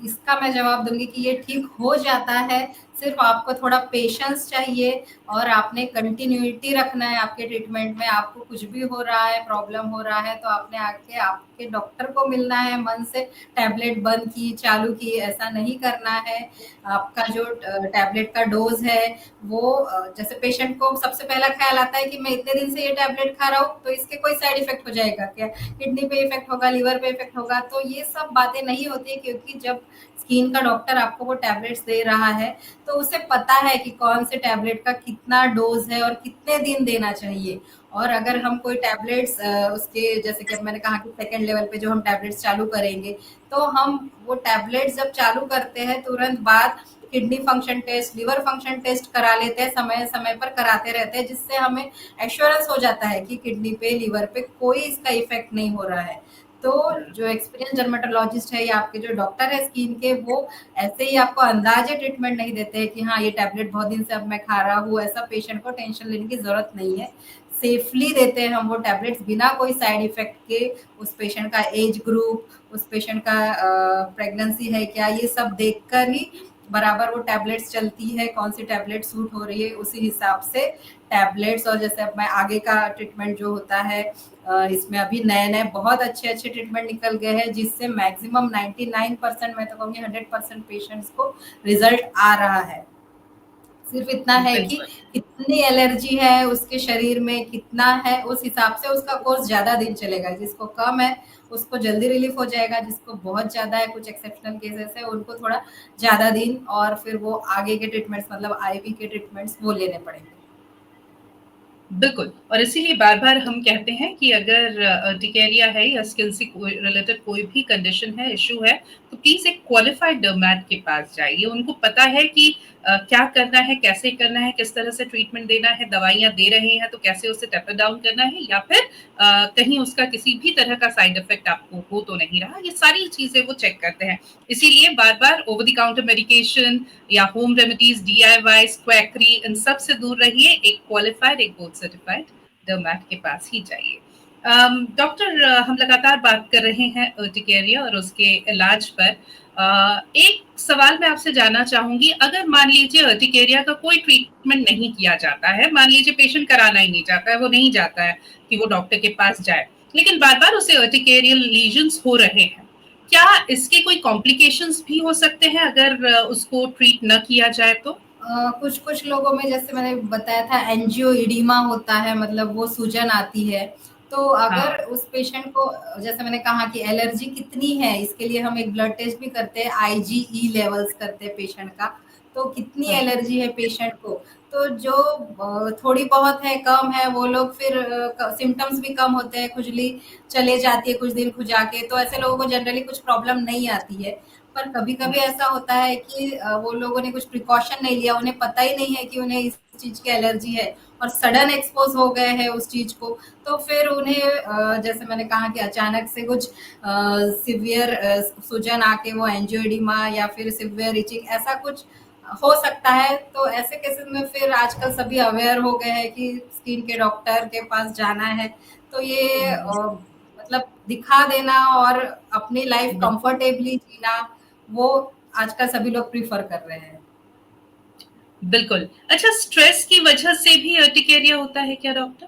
इसका मैं जवाब दूँगी कि ये ठीक हो जाता है, सिर्फ़ आपको थोड़ा पेशेंस चाहिए, और आपने कंटिन्यूटी रखना है आपके ट्रीटमेंट में। आपको कुछ भी हो रहा है, प्रॉब्लम हो रहा है, तो आपने आके आपके डॉक्टर को मिलना है, मन से टैबलेट बंद की, चालू की, ऐसा नहीं करना है। आपका जो टैबलेट का डोज़ है, वो जैसे पेशेंट को सबसे पहला ख़्याल आता है कि मैं इतने दिन से ये टैबलेट खा रहा हूँ, तो इसके कोई साइड इफ़ेक्ट हो जाएगा क्या? किडनी पे इफेक्ट होगा, लिवर पे इफेक्ट होगा? तो ये सब बातें नहीं होती है, क्योंकि जब स्किन का डॉक्टर आपको वो टैबलेट्स दे रहा है तो उसे पता है कि कौन से टैबलेट का कितना डोज है और कितने दिन देना चाहिए। और अगर हम कोई टैबलेट्स उसके, जैसे कि अब मैंने कहा कि सेकेंड लेवल पे जो हम टैबलेट्स चालू करेंगे, तो हम वो टैबलेट्स जब चालू करते हैं तुरंत बाद kidney function test, liver function test करा लेते हैं, समय समय पर कराते रहते हैं, जिससे हमें एश्योरेंस हो जाता है कि किडनी पे, लिवर पे कोई इसका इफेक्ट नहीं हो रहा है। तो जो एक्सपीरियंस डर्मेटोलॉजिस्ट है या आपके जो डॉक्टर है स्किन के, वो ऐसे ही आपको अंदाजे ट्रीटमेंट नहीं देते हैं कि हाँ ये टैबलेट बहुत दिन से अब मैं खा रहा हूँ। ऐसा पेशेंट को टेंशन लेने की जरूरत नहीं है। सेफली देते हैं हम वो टैबलेट्स बिना कोई साइड इफेक्ट के। उस पेशेंट का एज ग्रुप, उस पेशेंट का प्रेगनेंसी है क्या, ये सब देखकर ही बराबर वो टैबलेट्स चलती है, कौन सी टैबलेट सूट हो रही है, उसी हिसाब से टैबलेट्स। और जैसे अब मैं आगे का ट्रीटमेंट जो होता है, इसमें अभी नए-नए बहुत अच्छे-अच्छे ट्रीटमेंट निकल गए हैं, जिससे मैक्सिमम 99% मैं तो कहूँगी 100% पेशेंट्स को रिज़ल्ट आ रहा है। सिर्फ इतना है कि बिल्कुल। कितनी एलर्जी है उसके शरीर में, कितना है, उस हिसाब से उसका कोर्स ज़्यादा दिन चलेगा। जिसको कम है, उसको जल्दी रिलीफ हो जाएगा, जिसको बहुत ज़्यादा है, कुछ एक्सेप्शनल केसेस है, उनको थोड़ा ज़्यादा दिन और फिर वो आगे के ट्रीटमेंट्स मतलब आईवी के ट्रीटमेंट्स वो लेने पड़ेंगे। बिल्कुल, और इसीलिए बार-बार हम कहते हैं कि अगर अर्टिकेरिया है या स्किन से कोई रिलेटेड कोई भी कंडीशन है, इश्यू है, तो प्लीज़ एक क्वालिफाइड डर्मैट के पास जाइए। उनको पता है कि क्या करना है, कैसे करना है, किस तरह से ट्रीटमेंट देना है, दवाइयाँ दे रहे हैं तो कैसे उसे टेपर डाउन करना है, या फिर कहीं उसका किसी भी तरह का साइड इफ़ेक्ट आपको हो तो नहीं रहा। ये सारी चीज़ें वो चेक करते हैं। इसीलिए बार-बार ओवर द काउंटर मेडिकेशन या होम रेमेडीज, डीआईवाई, क्वैकरी, इन सब से दूर रहिए। एक क्वालिफाइड, एक बोर्ड सर्टिफाइड डर्मैट के पास ही जाइए। डॉक्टर, हम लगातार बात कर रहे हैं अर्टिकेरिया और उसके इलाज पर। एक सवाल मैं आपसे जानना चाहूंगी, अगर मान लीजिए अर्टिकेरिया का कोई ट्रीटमेंट नहीं किया जाता है, मान लीजिए पेशेंट कराना ही नहीं चाहता है, वो नहीं चाहता है कि वो डॉक्टर के पास जाए, लेकिन बार बार उसे अर्टिकेरियल लीजन्स हो रहे हैं, क्या इसके कोई कॉम्प्लिकेशंस भी हो सकते हैं अगर उसको ट्रीट न किया जाए तो? कुछ-कुछ लोगों में जैसे मैंने बताया था एंजियोइडिमा होता है, मतलब वो सूजन आती है। तो अगर हाँ। उस पेशेंट को जैसे मैंने कहा कि एलर्जी कितनी है, इसके लिए हम एक ब्लड टेस्ट भी करते हैं, आईजीई लेवल्स करते हैं पेशेंट का। तो कितनी हम्म। एलर्जी है पेशेंट को, तो जो थोड़ी बहुत है, कम है, वो लोग फिर सिम्पटम्स भी कम होते हैं, खुजली चले जाती है कुछ दिन खुजा के, तो ऐसे लोगों को जनरली कुछ प्रॉब्लम नहीं आती है। पर कभी-कभी ऐसा होता है कि वो लोगों ने कुछ प्रिकॉशन नहीं लिया, उन्हें पता ही नहीं है कि उन्हें इस चीज़ की एलर्जी है और सडन एक्सपोज़ हो गए हैं उस चीज़ को, तो फिर उन्हें जैसे मैंने कहा कि अचानक से कुछ सीवियर सूजन आके वो एंजियोइडिमा या फिर सीवियर इचिंग ऐसा कुछ हो सकता है। तो ऐसे केसेस में फिर आजकल सभी अवेयर हो गए हैं कि स्किन के डॉक्टर के पास जाना है। तो ये मतलब दिखा देना और अपनी लाइफ कंफर्टेबली जीना, वो आजकल सभी लोग प्रीफर कर रहे हैं। बिल्कुल। अच्छा, स्ट्रेस की वजह से भी अर्टिकेरिया होता है क्या डॉक्टर?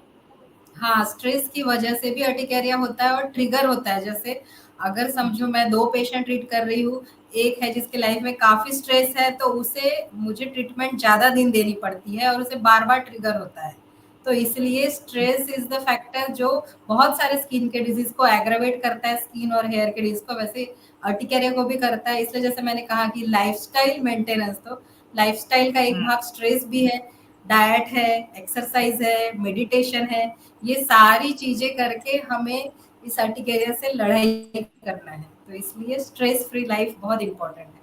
हाँ, स्ट्रेस की वजह से भी अर्टिकेरिया होता है और ट्रिगर होता है। जैसे अगर समझो जी। मैं 2 पेशेंट ट्रीट कर रही हूँ, एक है जिसकी लाइफ में काफ़ी स्ट्रेस है, तो उसे मुझे ट्रीटमेंट ज़्यादा दिन देनी पड़ती है और उसे बार-बार ट्रिगर होता है। तो इसलिए स्ट्रेस इज़ द फैक्टर जो बहुत सारे स्किन के डिज़ीज़ को एग्रावेट करता है, स्किन और हेयर के डिज़ीज़ को, वैसे अर्टिकेरिया को भी करता है। इसलिए जैसे मैंने कहा कि लाइफ़स्टाइल मेंटेनेंस, तो लाइफ़स्टाइल का एक हुँ। भाग स्ट्रेस भी है, डाइट है, एक्सरसाइज़ है, मेडिटेशन है। ये सारी चीज़ें करके हमें इस अर्टिकेरिया से लड़ाई करना है। तो इसलिए स्ट्रेस फ्री लाइफ बहुत इम्पोर्टेंट है।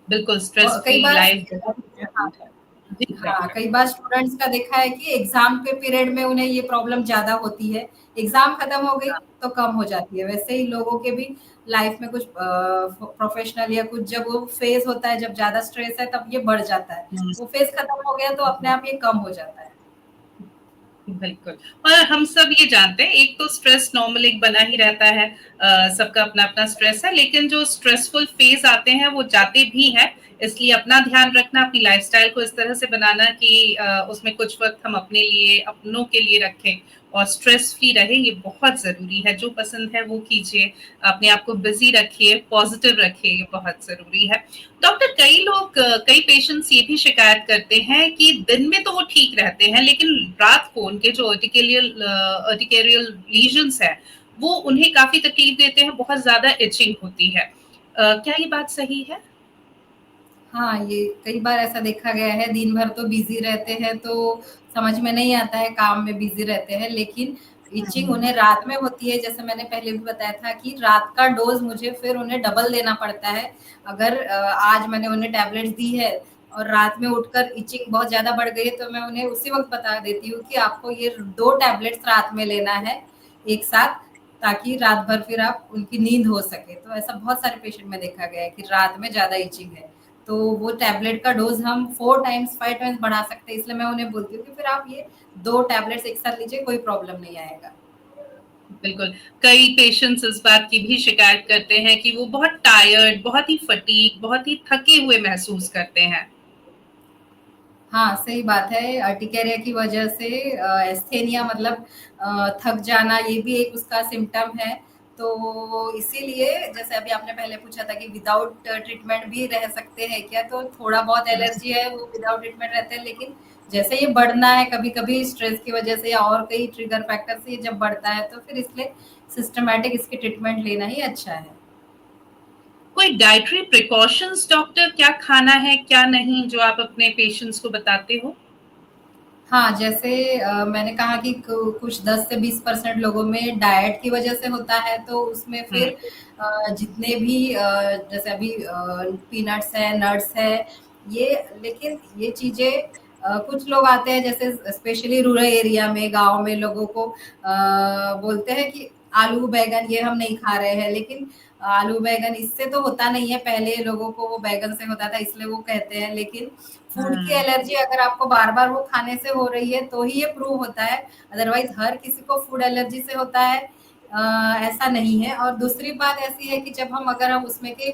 बिल्कुल, स्ट्रेस फ्री कई बार लाइफ बहुत हाँ, इम्पोर्टेंट है। जी, हाँ, डॉक्टर। कई बार स्टूडेंट्स का देखा है कि एग्ज़ाम के पीरियड में उन्हें ये प्रॉब्लम ज़्यादा होती है। एग्ज़ाम खत्म हो गई हाँ। तो कम हो जाती है। वैसे ही लोगों के भी लाइफ में कुछ प्रोफेशनल या कुछ जब वो फेज़ होता है, जब ज़्यादा स्ट्रेस है तब ये बढ़ जाता है। हुँ। वो फेज़ खत्म हो गया तो अपने आप ये कम हो जाता है। बिल्कुल। और हम सब ये जानते हैं, एक तो स्ट्रेस नॉर्मल एक बना ही रहता है, सबका अपना-अपना स्ट्रेस है, लेकिन जो स्ट्रेसफुल फेज़ आते हैं वो जाते भी हैं, इसलिए अपना ध्यान रखना, अपनी लाइफ़स्टाइल को इस तरह से बनाना कि उसमें कुछ वक़्त हम अपने लिए, अपनों के लिए रखें और स्ट्रेस फ्री रहें, ये बहुत ज़रूरी है। जो पसंद है वो कीजिए, अपने आप को बिज़ी रखिए, पॉज़िटिव रखिए, ये बहुत ज़रूरी है। डॉक्टर, कई लोग, कई पेशेंट्स ये भी शिकायत करते हैं कि दिन में तो वो ठीक रहते हैं, लेकिन रात को उनके जो अर्टिकेरियल लीजन्स है, वो उन्हें काफी तकलीफ देते हैं, बहुत ज्यादा इचिंग होती है। क्या ये बात सही है? हाँ, ये कई बार ऐसा देखा गया है, दिन भर तो बिज़ी रहते हैं, तो समझ में नहीं आता है, काम में बिज़ी रहते हैं, लेकिन इचिंग हम्म। उन्हें रात में होती है। जैसे मैंने पहले भी बताया था कि रात का डोज़ मुझे फिर उन्हें डबल देना पड़ता है। अगर आज मैंने उन्हें टैबलेट्स दी है और रात में उठकर इचिंग बहुत ज़्यादा बढ़ गई है, तो मैं उन्हें उसी वक़्त बता देती हूँ कि आपको ये 2 टैबलेट्स रात में लेना है, एक साथ, ताकि रात भर फिर आप उनकी नींद हो सके। तो ऐसा बहुत सारे पेशेंट में देखा गया है कि रात में ज़्यादा इचिंग है। तो वो टैबलेट का डोज़ हम 4 टाइम्स 5 टाइम्स बढ़ा सकते हैं, इसलिए मैं उन्हें बोलती हूँ कि फिर आप ये 2 टैबलेट्स एक साथ लीजिए, कोई प्रॉब्लम नहीं आएगा। बिल्कुल। कई पेशेंट्स इस बात की भी शिकायत करते हैं कि वो बहुत टायर्ड, बहुत ही फटीग, बहुत ही थके हुए महसूस करते हैं। हाँ, सही बात है। अर्टिकेरिया की वजह से एस्थेनिया मतलब थक जाना, ये भी एक उसका सिम्पटम है। तो इसीलिए जैसे अभी आपने पहले पूछा था कि विदाउट ट्रीटमेंट भी रह सकते हैं क्या? तो थोड़ा बहुत एलर्जी है, वो विदाउट ट्रीटमेंट रहते हैं, लेकिन जैसे ये बढ़ना है कभी-कभी स्ट्रेस की वजह से या और कई ट्रिगर फैक्टर से ये जब बढ़ता है, तो फिर इसलिए सिस्टमैटिक इसकी ट्रीटमेंट लेना ही अच्छा है। कोई डाइटरी प्रिकॉशंस डॉक्टर, क्या खाना है, क्या नहीं, जो आप अपने पेशेंट्स को बताते हो? हाँ, जैसे मैंने कहा कि कुछ 10 से 20% लोगों में डाइट की वजह से होता है, तो उसमें हुँ, फिर जितने भी जैसे अभी पीनट्स है, नट्स है, ये लेकिन ये चीज़ें कुछ लोग आते हैं जैसे स्पेशली रूरल एरिया में, गाँव में लोगों को बोलते हैं कि आलू, बैंगन ये हम नहीं खा रहे हैं, लेकिन आलू, बैंगन इससे तो होता नहीं है, पहले लोगों को वो बैंगन से होता था इसलिए वो कहते हैं, लेकिन फूड की हुँ, एलर्जी अगर आपको बार-बार वो खाने से हो रही है, तो ही ये प्रूव होता है, अदरवाइज़ हर किसी को फूड एलर्जी से होता है ऐसा नहीं है। और दूसरी बात ऐसी है कि जब हम अगर हम उसमें के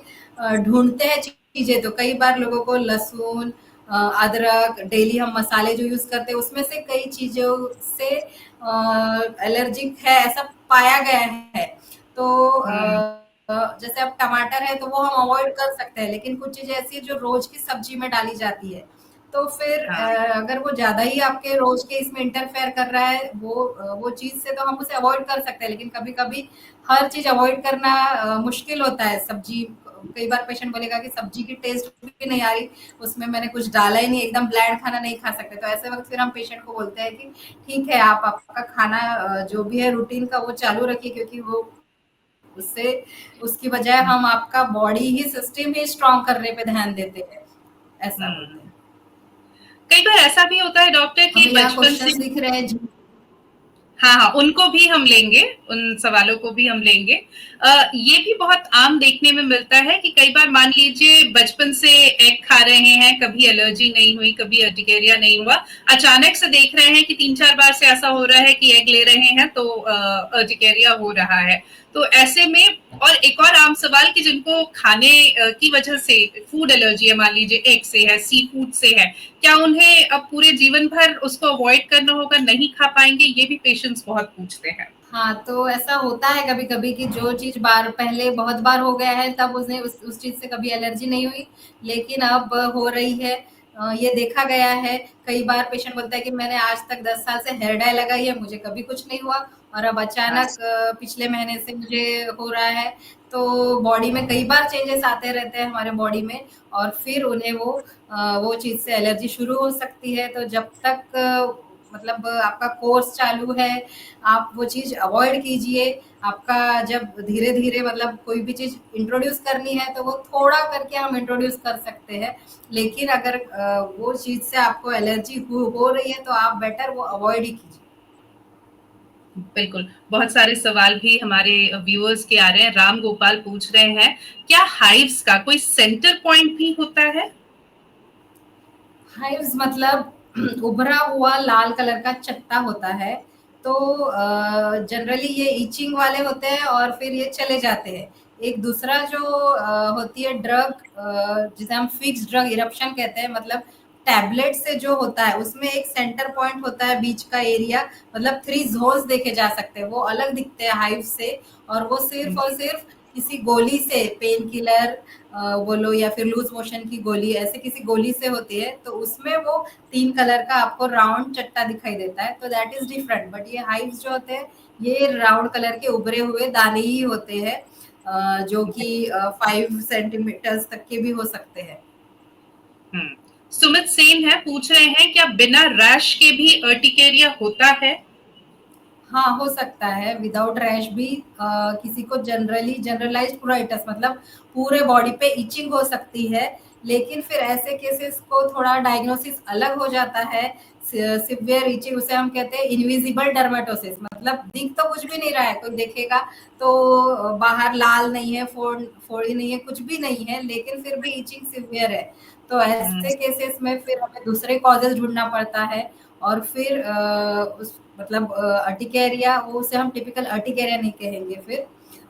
ढूँढते हैं चीज़ें, तो कई बार लोगों को लहसुन अदरक, डेली हम मसाले जो यूज़ करते हैं, उसमें से कई चीज़ों से एलर्जिक है, ऐसा पाया गया है। तो हुँ, जैसे अब टमाटर है तो वो हम अवॉइड कर सकते हैं, लेकिन कुछ चीज़ें ऐसी हैं जो रोज़ की सब्ज़ी में डाली जाती है। तो फिर हाँ, अगर वो ज़्यादा ही आपके रोज़ के इसमें इंटरफेयर कर रहा है, वो चीज़ से तो हम उसे अवॉइड कर सकते हैं, लेकिन कभी-कभी हर चीज़ अवॉइड करना मुश्किल होता है। सब्ज़ी कई बार पेशेंट बोलेगा कि सब्ज़ी की टेस्ट भी नहीं आ रही, उसमें मैंने कुछ डाला ही नहीं, एकदम ब्लैंड खाना नहीं खा सकते। तो ऐसे वक़्त फिर हम पेशेंट को बोलते हैं कि ठीक है, आप आपका खाना जो भी है रूटीन का वो चालू रखिए, क्योंकि वो उससे उसकी बजाय हुँ, हम आपका बॉडी ही सिस्टम ही स्ट्रॉन्ग करने पे ध्यान देते हैं, ऐसा हुँ। बोलते हैं। कई बार ऐसा भी होता है डॉक्टर कि हमें यहाँ बचपन से। क्वेश्चंस लिख रहे हैं जी। हाँ, हाँ, उनको भी हम लेंगे, उन सवालों को भी हम लेंगे। ये भी बहुत आम देखने में मिलता है कि कई बार मान लीजिए बचपन से एग खा रहे हैं, कभी एलर्जी नहीं हुई, कभी अर्टिकेरिया नहीं हुआ, अचानक से देख रहे हैं कि 3-4 बार से ऐसा हो रहा है कि एग ले रहे हैं तो अर्टिकेरिया हो रहा है। तो ऐसे में और एक और आम सवाल कि जिनको खाने की वजह से फूड एलर्जी है, मान लीजिए एग से है, सी फूड से है, क्या उन्हें अब पूरे जीवन भर उसको अवॉइड करना होगा, नहीं खा पाएँगे? ये भी पेशेंट्स बहुत पूछते हैं। हाँ, तो ऐसा होता है कभी-कभी कि जो चीज़ बार पहले बहुत बार हो गया है, तब उसे उस चीज़ से कभी एलर्जी नहीं हुई, लेकिन अब हो रही है। ये देखा गया है, कई बार पेशेंट बोलता है कि मैंने आज तक 10 साल से हेयर डाई लगाई है, मुझे कभी कुछ नहीं हुआ और अब हाँ, अचानक पिछले महीने से मुझे हो रहा है। तो बॉडी में कई बार चेंजेस आते रहते हैं हमारे बॉडी में और फिर उन्हें वो चीज़ से एलर्जी शुरू हो सकती है। तो जब तक मतलब आपका कोर्स चालू है, आप वो चीज़ अवॉइड कीजिए। आपका जब धीरे-धीरे मतलब कोई भी चीज़ इंट्रोड्यूस करनी है, तो वो थोड़ा करके हम इंट्रोड्यूस कर सकते हैं। लेकिन अगर वो चीज़ से आपको एलर्जी हो रही है, तो आप बेटर वो अवॉइड ही कीजिए। बिल्कुल। बहुत सारे सवाल भी हमारे व्यूअर्स के आ रहे हैं। राम गोपाल पूछ रहे हैं, क्या हाइव्स का कोई सेंटर पॉइंट भी होता है? हाइव्स मतलब उभरा हुआ लाल कलर का चट्टा होता है। तो जनरली ये इचिंग वाले होते हैं और फिर ये चले जाते हैं। एक दूसरा जो होती है ड्रग जिसे हम फिक्स ड्रग इरप्शन कहते हैं, मतलब टैबलेट से जो होता है उसमें एक सेंटर पॉइंट होता है बीच का एरिया, मतलब 3 ज़ोन्स देखे जा सकते हैं, वो अलग दिखते हैं हाइव से। और वो सिर्फ़ और सिर्फ़ किसी गोली से पेन किलर बोलो या फिर लूज मोशन की गोली, ऐसे किसी गोली से होती है, तो उसमें वो 3 कलर का आपको राउंड चट्टा दिखाई देता है, तो दैट इज़ डिफरेंट। बट ये हाइव्स जो होते हैं, ये राउंड कलर के उभरे हुए दाने ही होते हैं जो कि 5 सेंटीमीटर्स तक के भी हो सकते हैं। हुँ। सुमित सेन है, पूछ रहे हैं, क्या बिना रैश के भी अर्टिकेरिया होता है? हाँ, हो सकता है विदाउट रैश भी किसी को जनरलाइज़्ड प्यूराइटिस मतलब पूरे बॉडी पे इचिंग हो सकती है, लेकिन फिर ऐसे केसेस को थोड़ा डायग्नोसिस अलग हो जाता है। सिवियर इचिंग उसे हम कहते हैं इनविजिबल डर्मेटोसिस, मतलब दिख तो कुछ भी नहीं रहा है, कोई देखेगा तो बाहर लाल नहीं है, फोड़ी नहीं है, कुछ भी नहीं है, लेकिन फिर भी इचिंग सिवियर है। तो हुँ, ऐसे केसेस में फिर हमें दूसरे कॉजेज़ ढूँढना पड़ता है और फिर मतलब अर्टिकेरिया, वो उसे हम टिपिकल अर्टिकेरिया नहीं कहेंगे, फिर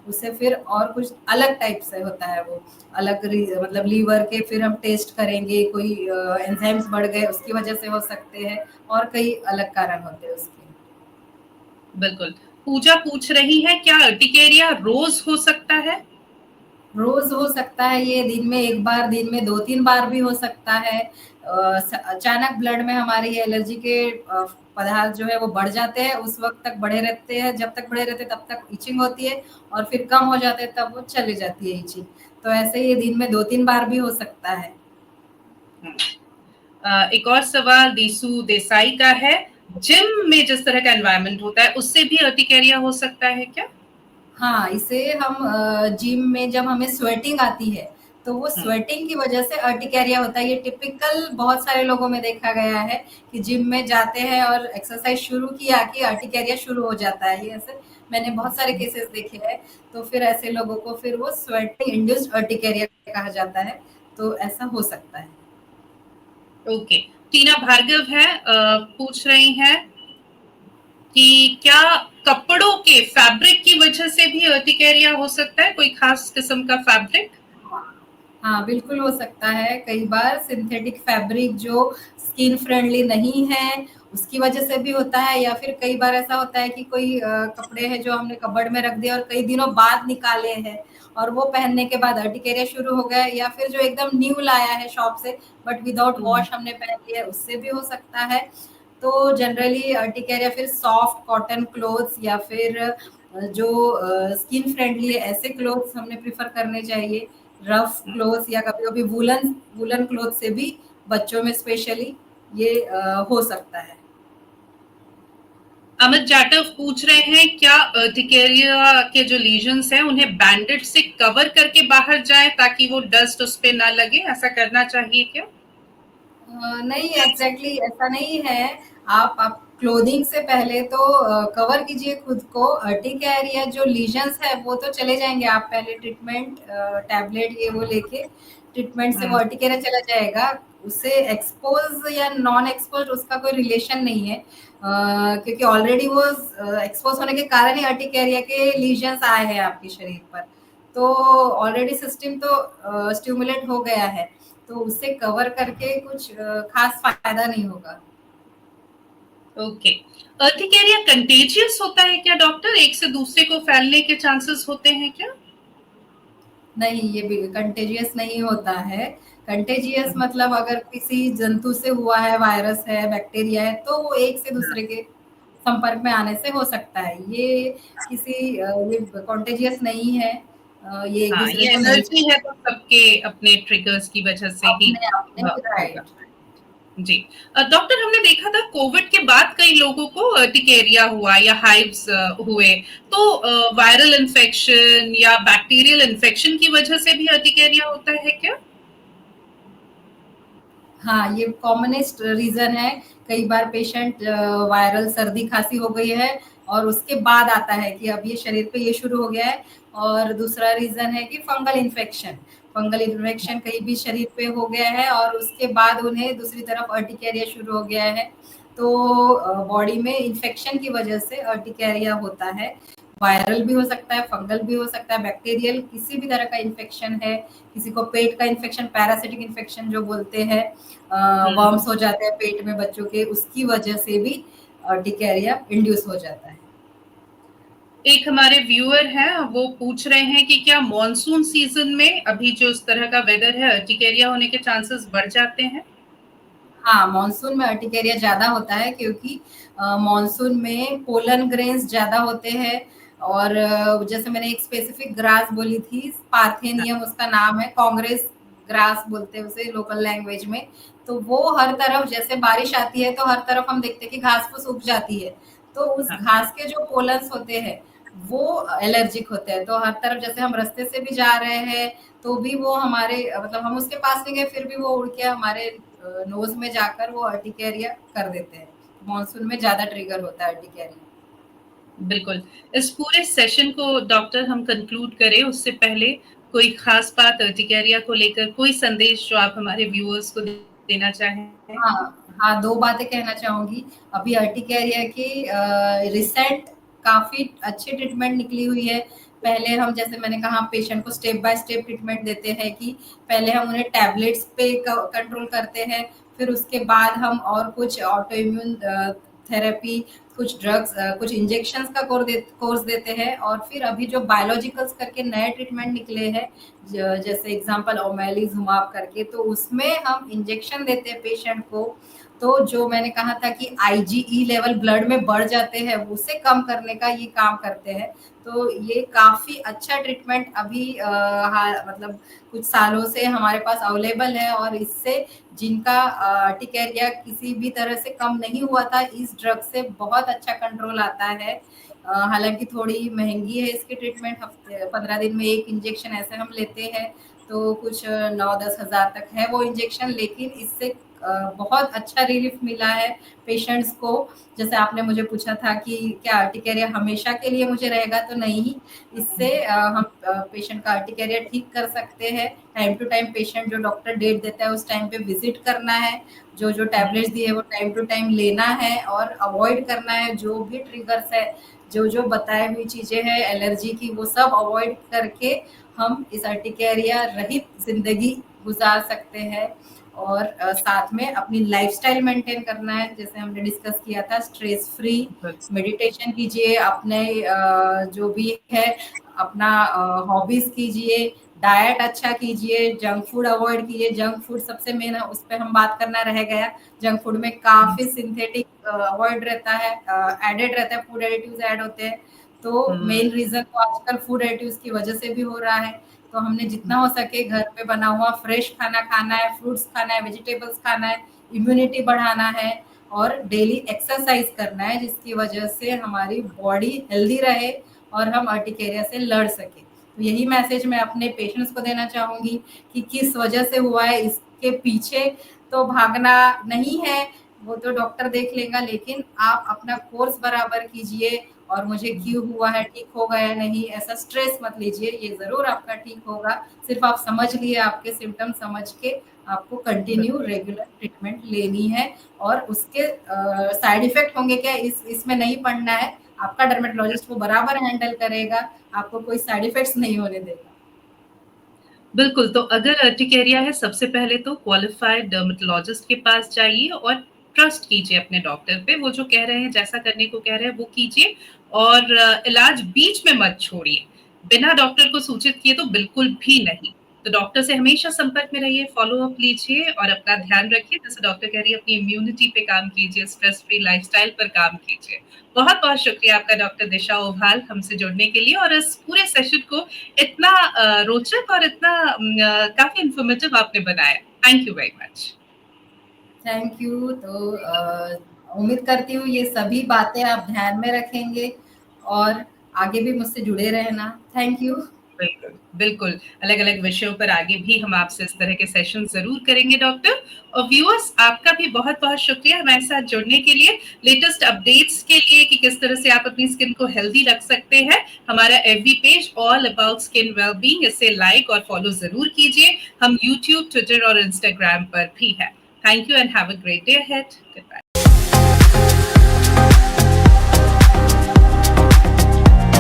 उसे फिर और कुछ अलग टाइप से होता है वो, अलग मतलब लीवर के फिर हम टेस्ट करेंगे, कोई एंजाइम्स बढ़ गए उसकी वजह से हो सकते हैं, और कई अलग कारण होते हैं उसके। बिल्कुल। पूजा पूछ रही है, क्या अर्टिकेरिया रोज हो सकता है? रोज हो सकता है, ये दिन में एक बार, दिन में 2-3 बार भी हो सकता है। अचानक ब्लड में हमारी एलर्जी के पदार्थ जो है वो बढ़ जाते हैं, उस वक्त तक बढ़े रहते हैं, जब तक बढ़े रहते हैं तब तक इचिंग होती है, और फिर कम हो जाते हैं तब वो चली जाती है इचिंग। तो ऐसे ये दिन में 2-3 बार भी हो सकता है। एक और सवाल दीसू देसाई का है, जिम में जिस तरह का एनवायरनमेंट होता है उससे भी अर्टिकेरिया हो सकता है क्या? हाँ, इसे हम जिम में जब हमें स्वेटिंग आती है, तो वो स्वेटिंग की वजह से अर्टिकेरिया होता है। ये टिपिकल बहुत सारे लोगों में देखा गया है कि जिम में जाते हैं और एक्सरसाइज शुरू किया कि अर्टिकेरिया शुरू हो जाता है। ये ऐसे मैंने बहुत सारे केसेस देखे हैं। तो फिर ऐसे लोगों को फिर वो स्वेटिंग इंड्यूस्ड अर्टिकेरिया कहा जाता है। तो ऐसा हो सकता है। ओके। टीना भार्गव है, पूछ रही हैं कि क्या कपड़ों के फैब्रिक की वजह से भी अर्टिकेरिया हो सकता है, कोई खास किस्म का फैब्रिक? हाँ, बिल्कुल हो सकता है। कई बार सिंथेटिक फैब्रिक जो स्किन फ्रेंडली नहीं है, उसकी वजह से भी होता है, या फिर कई बार ऐसा होता है कि कोई कपड़े हैं जो हमने कबर्ड में रख दिए और कई दिनों बाद निकाले हैं, और वो पहनने के बाद अर्टिकेरिया शुरू हो गया, या फिर जो एकदम न्यू लाया है शॉप से बट विदाउट वॉश हमने पहन लिया, उससे भी हो सकता है। तो जनरली अर्टिकेरिया फिर सॉफ्ट कॉटन क्लोथ्स या फिर जो स्किन फ्रेंडली है, ऐसे क्लोथ्स हमने प्रेफर करने चाहिए। रफ क्लोथ्स या कभी-कभी वूलन वूलन क्लोथ से भी बच्चों में स्पेशली ये हो सकता है। अमित जाटव पूछ रहे हैं, क्या अर्टिकेरिया के जो लीजन्स हैं उन्हें बैंडेज से कवर करके बाहर जाएं ताकि वो डस्ट उस पे ना लगे, ऐसा करना चाहिए क्या? नहीं, एग्जैक्टली ऐसा नहीं है। आप क्लोथिंग से पहले तो कवर कीजिए खुद को। अर्टिकेरिया जो लीजन्स है वो तो चले जाएंगे, आप पहले ट्रीटमेंट टैबलेट ये वो लेके ट्रीटमेंट से वो अर्टिकेरिया चला जाएगा। उससे एक्सपोज या नॉन एक्सपोज उसका कोई रिलेशन नहीं है, क्योंकि ऑलरेडी वो एक्सपोज होने के कारण ही अर्टिकेरिया के लीजन्स आए हैं आपके शरीर पर। तो ऑलरेडी सिस्टम तो स्टिमुलेट हो गया है, तो उससे कवर करके कुछ खास फायदा नहीं होगा। ओके। अर्टिकेरिया कंटेजियस होता है क्या डॉक्टर? एक से दूसरे को फैलने के चांसेस होते हैं क्या? नहीं, ये भी कंटेजियस नहीं होता है। कंटेजियस मतलब अगर किसी जंतु से हुआ है, वायरस है, बैक्टीरिया है, तो वो एक से दूसरे के संपर्क में आने से हो सकता है। ये किसी ये कंटेजियस नहीं है। ये एक हाँ, दूसरे ये को नहीं एनर्जी है तो सबके अपने ट्रिगर्स की वजह से ही अपने अपने होगा। राइट। जी। डॉक्टर, हमने देखा था कोविड के बाद कई लोगों को अर्टिकेरिया हुआ या हाइव्स हुए, तो वायरल इन्फेक्शन या बैक्टीरियल इन्फेक्शन की वजह से भी अर्टिकेरिया होता है क्या? हाँ, ये कॉमनेस्ट रीज़न है। कई बार पेशेंट वायरल सर्दी खाँसी हो गई है और उसके बाद आता है कि अब ये शरीर पे ये शुरू हो गया है, और दूसरा रीज़न है कि फंगल इन्फेक्शन। फंगल इन्फेक्शन कहीं भी शरीर पे हो गया है और उसके बाद उन्हें दूसरी तरफ अर्टिकेरिया शुरू हो गया है। तो बॉडी में इन्फेक्शन की वजह से अर्टिकेरिया होता है। वायरल भी हो सकता है, फंगल भी हो सकता है, बैक्टीरियल किसी भी तरह का इन्फेक्शन है, किसी को पेट का इन्फेक्शन, पैरासिटिक इन्फेक्शन जो बोलते हैं, वर्म्स हो जाते हैं पेट में बच्चों के, उसकी वजह से भी अर्टिकेरिया इंड्यूस हो जाता है। एक हमारे व्यूअर हैं, वो पूछ रहे हैं कि क्या मॉनसून सीजन में अभी जो इस तरह का वेदर है अर्टिकेरिया होने के चांसेस बढ़ जाते हैं? हाँ, मानसून में अर्टिकेरिया ज़्यादा होता है, क्योंकि मानसून में पोलन ग्रेन्स ज़्यादा होते हैं, और जैसे मैंने एक स्पेसिफिक ग्रास बोली थी, पार्थेनियम उसका नाम है, कांग्रेस ग्रास बोलते हैं उसे लोकल लैंग्वेज में। तो वो हर तरफ जैसे बारिश आती है तो हर तरफ हम देखते हैं कि घास फूस उग जाती है। तो उस हाँ। घास के जो पोलन्स होते हैं वो एलर्जिक होते हैं। तो हर तरफ जैसे हम रास्ते से भी जा रहे हैं तो भी वो हमारे मतलब हम उसके पास नहीं गए फिर भी वो उड़ के हमारे नोज में जाकर वो अर्टिकेरिया कर देते हैं। मानसून में ज्यादा ट्रिगर होता है अर्टिकेरिया। बिल्कुल। इस पूरे सेशन को डॉक्टर हम कंक्लूड करें उससे पहले कोई खास बात अर्टिकेरिया को लेकर, कोई संदेश जो आप हमारे व्यूअर्स को देना चाहें? हाँ, हाँ, 2 बातें कहना चाहूँगी। अभी अर्टिकेरिया की रिसेंट काफ़ी अच्छी ट्रीटमेंट निकली हुई है। पहले हम जैसे मैंने कहा पेशेंट को स्टेप बाय स्टेप ट्रीटमेंट देते हैं कि पहले हम उन्हें टैबलेट्स पे क कंट्रोल करते हैं, फिर उसके बाद हम और कुछ ऑटो इम्यून थेरेपी, कुछ ड्रग्स कुछ इंजेक्शंस का कोर्स देते हैं और फिर अभी जो बायोलॉजिकल्स करके नए ट्रीटमेंट निकले हैं, जैसे एग्ज़ाम्पल ओमेलिज़ुमाब करके, तो उसमें हम इंजेक्शन देते हैं पेशेंट को। तो जो मैंने कहा था कि आईजीई लेवल ब्लड में बढ़ जाते हैं, उसे कम करने का ये काम करते हैं। तो ये काफ़ी अच्छा ट्रीटमेंट अभी हाँ, मतलब कुछ सालों से हमारे पास अवेलेबल है और इससे जिनका अर्टिकेरिया किसी भी तरह से कम नहीं हुआ था, इस ड्रग से बहुत अच्छा कंट्रोल आता है। हालाँकि थोड़ी महँगी है इसकी ट्रीटमेंट, हफ्ते 15 दिन में 1 इंजेक्शन ऐसे हम लेते हैं, तो कुछ 9-10 हज़ार तक है वो इंजेक्शन, लेकिन इससे बहुत अच्छा रिलीफ मिला है पेशेंट्स को। जैसे आपने मुझे पूछा था कि क्या अर्टिकेरिया हमेशा के लिए मुझे रहेगा, तो नहीं, इससे हम पेशेंट का अर्टिकेरिया ठीक कर सकते हैं। टाइम टू टाइम पेशेंट जो डॉक्टर डेट देता है उस टाइम पे विजिट करना है, जो टैबलेट्स दिए वो टाइम टू टाइम लेना है और अवॉइड करना है जो भी ट्रिगर्स है, जो बताई हुई चीज़ें हैं एलर्जी की, वो सब अवॉइड करके हम इस अर्टिकेरिया रहित ज़िंदगी गुज़ार सकते हैं। और साथ में अपनी लाइफ़स्टाइल मेंटेन करना है, जैसे हमने डिस्कस किया था, स्ट्रेस फ्री, मेडिटेशन कीजिए, अपने जो भी है अपना हॉबीज़ कीजिए, डाइट अच्छा कीजिए, जंक फूड अवॉइड कीजिए। जंक फूड सबसे मेन है, उस पे हम बात करना रह गया। जंक फूड में काफ़ी सिंथेटिक अवॉइड रहता है, एडेड रहता है, फूड एडिटिव्स ऐड होते हैं। तो मेन रीज़न तो आजकल फूड एडिटिव्स की वजह से भी हो रहा है। तो हमने जितना हो सके घर पे बना हुआ फ्रेश खाना खाना है, फ्रूट्स खाना है, वेजिटेबल्स खाना है, इम्यूनिटी बढ़ाना है और डेली एक्सरसाइज करना है, जिसकी वजह से हमारी बॉडी हेल्दी रहे और हम अर्टिकेरिया से लड़ सके। तो यही मैसेज मैं अपने पेशेंट्स को देना चाहूँगी कि किस वजह से हुआ है, इसके पीछे तो भागना नहीं है, वो तो डॉक्टर देख लेगा, लेकिन आप अपना कोर्स बराबर कीजिए और मुझे क्यों हुआ है, ठीक होगा या नहीं, ऐसा स्ट्रेस मत लीजिए, ये ज़रूर आपका ठीक होगा। सिर्फ़ आप समझ लिए, आपके सिम्पटम समझ के आपको कंटिन्यू रेगुलर ट्रीटमेंट लेनी है और उसके साइड इफ़ेक्ट होंगे क्या, इसमें नहीं पड़ना है। आपका डर्मेटोलॉजिस्ट वो बराबर हैंडल करेगा, आपको कोई साइड इफ़ेक्ट्स नहीं होने देगा। बिल्कुल, तो अगर अर्टिकेरिया है, सबसे पहले तो क्वालिफाइड डर्मेटोलॉजिस्ट के पास जाइए और ट्रस्ट कीजिए अपने डॉक्टर पे। वो जो कह रहे हैं, जैसा करने को कह रहे हैं, वो कीजिए और इलाज बीच में मत छोड़िए। बिना डॉक्टर को सूचित किए तो बिल्कुल भी नहीं। तो डॉक्टर से हमेशा संपर्क में रहिए, फ़ॉलो-अप लीजिए और अपना ध्यान रखिए। जैसे डॉक्टर कह रही है, अपनी इम्यूनिटी पे काम कीजिए, स्ट्रेस फ्री लाइफ़स्टाइल पर काम कीजिए। बहुत-बहुत शुक्रिया आपका डॉक्टर दिशा ओभाल हमसे जुड़ने के लिए और इस पूरे सेशन को इतना रोचक और इतना काफ़ी इन्फॉर्मेटिव आपने बनाया। Thank you very much. Thank you. तो उम्मीद करती हूँ ये सभी बातें आप ध्यान में रखेंगे और आगे भी मुझसे जुड़े रहना। Thank you. बिल्कुल, बिल्कुल। अलग-अलग विषयों पर आगे भी हम आपसे इस तरह के सेशन ज़रूर करेंगे डॉक्टर। और व्यूअर्स आपका भी बहुत-बहुत शुक्रिया हमारे साथ जुड़ने के लिए। लेटेस्ट अपडेट्स के लिए कि किस तरह से आप अपनी स्किन को हेल्दी रख सकते हैं, हमारा FB page all about skin wellbeing, इसे लाइक और फॉलो ज़रूर कीजिए। हम यूट्यूब, ट्विटर और इंस्टाग्राम पर भी हैं। Thank you and have a great day ahead. Good bye.